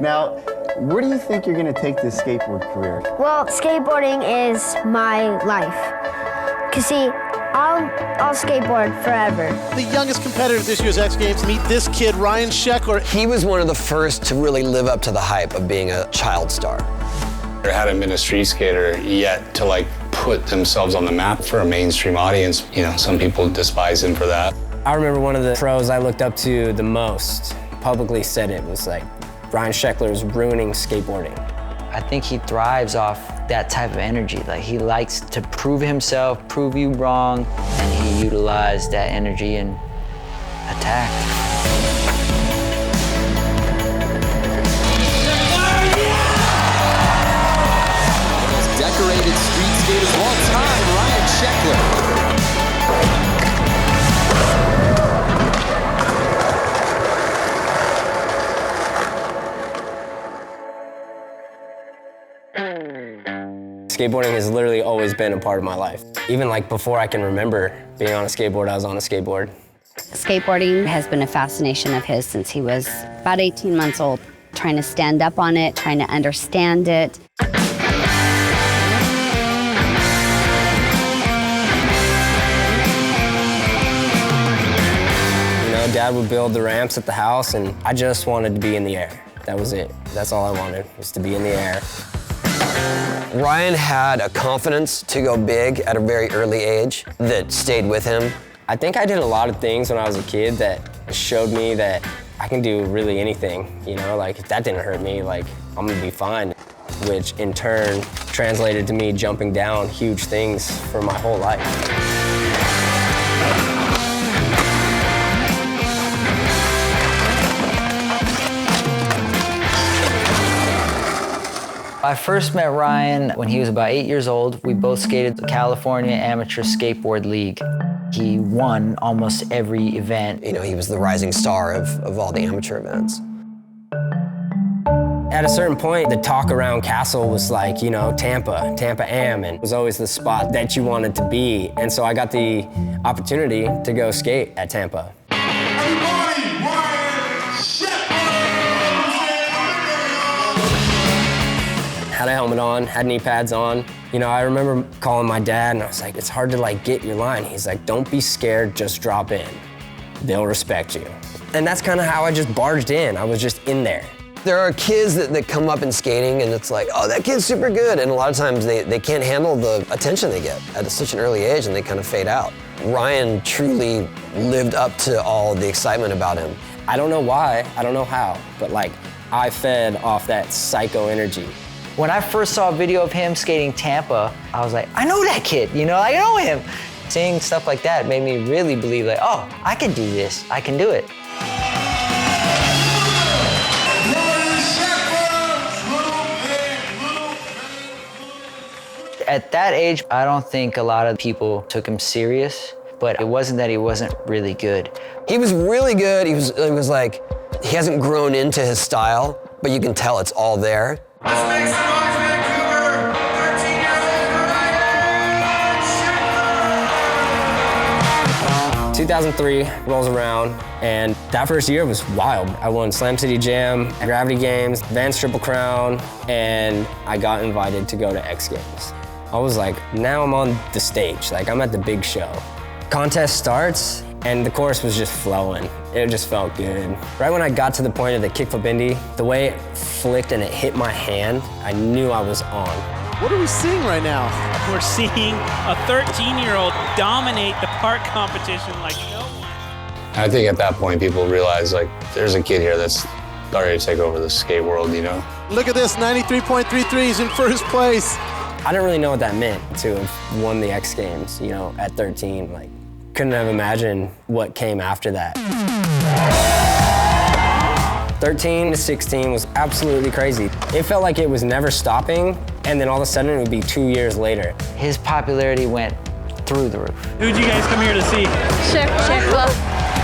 Now, where do you think you're gonna take this skateboard career? Well, skateboarding is my life. Cause see, I'll skateboard forever. The youngest competitor at this year's X Games, meet this kid, Ryan Sheckler. He was one of the first to really live up to the hype of being a child star. There hadn't been a street skater yet to like put themselves on the map for a mainstream audience. You know, some people despise him for that. I remember one of the pros I looked up to the most publicly said it was like, Ryan Sheckler is ruining skateboarding. I think he thrives off that type of energy. Like, he likes to prove himself, prove you wrong, and he utilized that energy and attacked. Decorated street skaters of all time, Ryan Sheckler. Skateboarding has literally always been a part of my life. Even like before I can remember being on a skateboard, I was on a skateboard. Skateboarding has been a fascination of his since he was about 18 months old, trying to stand up on it, trying to understand it. Dad would build the ramps at the house, and I just wanted to be in the air. That was it. That's all I wanted, was to be in the air. Ryan had a confidence to go big at a very early age that stayed with him. I think I did a lot of things when I was a kid that showed me that I can do really anything, you know? Like, if that didn't hurt me, like, I'm gonna be fine. Which, in turn, translated to me jumping down huge things for my whole life. I first met Ryan when he was about 8 years old. We both skated the California Amateur Skateboard League. He won almost every event. You know, he was the rising star of all the amateur events. At a certain point, the talk around Castle was like, you know, TAMPA Am, and it was always the spot that you wanted to be. And so I got the opportunity to go skate at TAMPA. Had a helmet on, had knee pads on. You know, I remember calling my dad and I was like, it's hard to like get your line. He's like, don't be scared, just drop in. They'll respect you. And that's kind of how I just barged in. I was just in there. There are kids that come up in skating and it's like, oh, that kid's super good. And a lot of times they can't handle the attention they get at such an early age and they kind of fade out. Ryan truly lived up to all the excitement about him. I don't know why, I don't know how, but like, I fed off that psycho energy. When I first saw a video of him skating TAMPA, I was like, I know that kid, you know, I know him. Seeing stuff like that made me really believe like, oh, I can do this, I can do it. At that age, I don't think a lot of people took him serious, but it wasn't that he wasn't really good. He was really good. He was like, he hasn't grown into his style, but you can tell it's all there. Let's make some noise, Vancouver! 13-year-old Ryan Sheckler! 2003 rolls around, and that first year was wild. I won Slam City Jam, Gravity Games, Vans Triple Crown, and I got invited to go to X Games. I was like, now I'm on the stage, like I'm at the big show. Contest starts, and the chorus was just flowing. It just felt good. Right when I got to the point of the kickflip indie, the way it flicked and it hit my hand, I knew I was on. What are we seeing right now? We're seeing a 13-year-old dominate the park competition like no one. I think at that point people realize like there's a kid here that's ready to take over the skate world, you know? Look at this, 93.33, he's in first place. I didn't really know what that meant to have won the X Games, you know, at 13. Like, couldn't have imagined what came after that. 13 to 16 was absolutely crazy. It felt like it was never stopping, and then all of a sudden it would be 2 years later. His popularity went through the roof. Who'd you guys come here to see? Sheckler.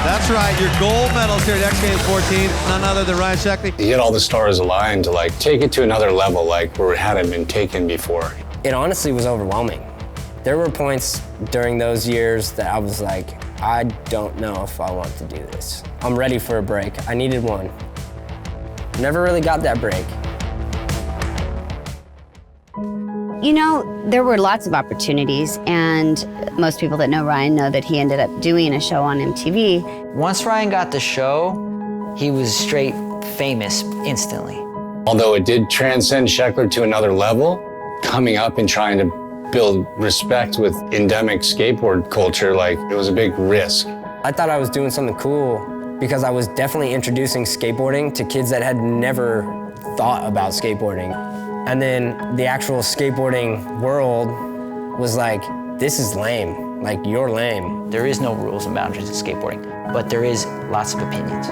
That's right, your gold medals here at X Games 14, none other than Ryan Sheckler. You get all the stars aligned to like take it to another level, like where it hadn't been taken before. It honestly was overwhelming. There were points during those years that I was like, I don't know if I want to do this. I'm ready for a break. I needed one. Never really got that break. You know, there were lots of opportunities, and most people that know Ryan know that he ended up doing a show on MTV. Once Ryan got the show, he was straight famous instantly. Although it did transcend Sheckler to another level, coming up and trying to build respect with endemic skateboard culture, like, it was a big risk. I thought I was doing something cool because I was definitely introducing skateboarding to kids that had never thought about skateboarding. And then the actual skateboarding world was like, this is lame, like, you're lame. There is no rules and boundaries in skateboarding, but there is lots of opinions.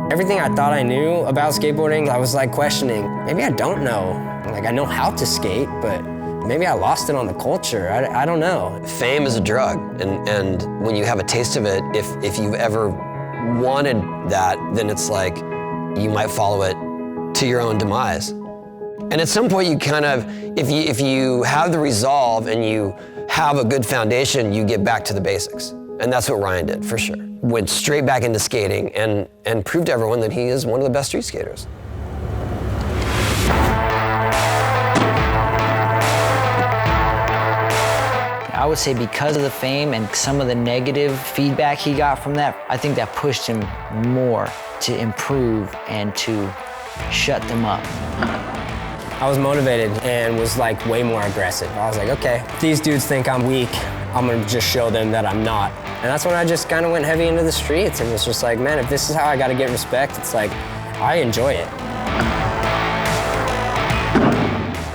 Everything I thought I knew about skateboarding, I was like questioning. Maybe I don't know. Like, I know how to skate, but maybe I lost it on the culture. I don't know. Fame is a drug, and when you have a taste of it, if you've ever wanted that, then it's like you might follow it to your own demise. And at some point you kind of, if you have the resolve and you have a good foundation, you get back to the basics. And that's what Ryan did, for sure. Went straight back into skating and proved to everyone that he is one of the best street skaters. I would say because of the fame and some of the negative feedback he got from that, I think that pushed him more to improve and to shut them up. I was motivated and was like way more aggressive. I was like, okay, if these dudes think I'm weak, I'm gonna just show them that I'm not. And that's when I just kind of went heavy into the streets and was just like, man, if this is how I gotta get respect, it's like, I enjoy it.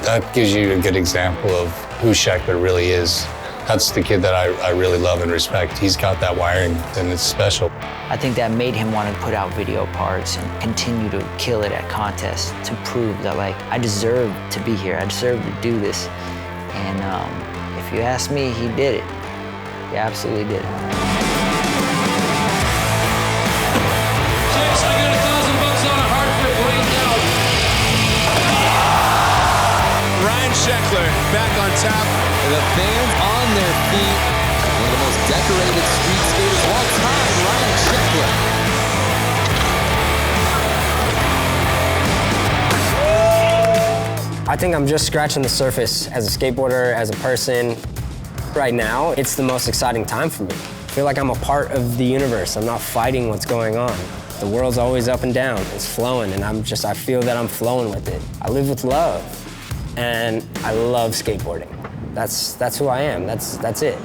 That gives you a good example of who Sheckler really is. That's the kid that I really love and respect. He's got that wiring, and it's special. I think that made him want to put out video parts and continue to kill it at contests to prove that, like, I deserve to be here. I deserve to do this. And if you ask me, he did it. He absolutely did it. Chicks, I got $1,000 on a Hartford right now. Ryan Sheckler back on top. The fans on their feet. One of the most decorated street skaters of all time, Ryan Sheckler. I think I'm just scratching the surface as a skateboarder, as a person. Right now, it's the most exciting time for me. I feel like I'm a part of the universe. I'm not fighting what's going on. The world's always up and down. It's flowing, and I feel that I'm flowing with it. I live with love, and I love skateboarding. That's who I am. That's it.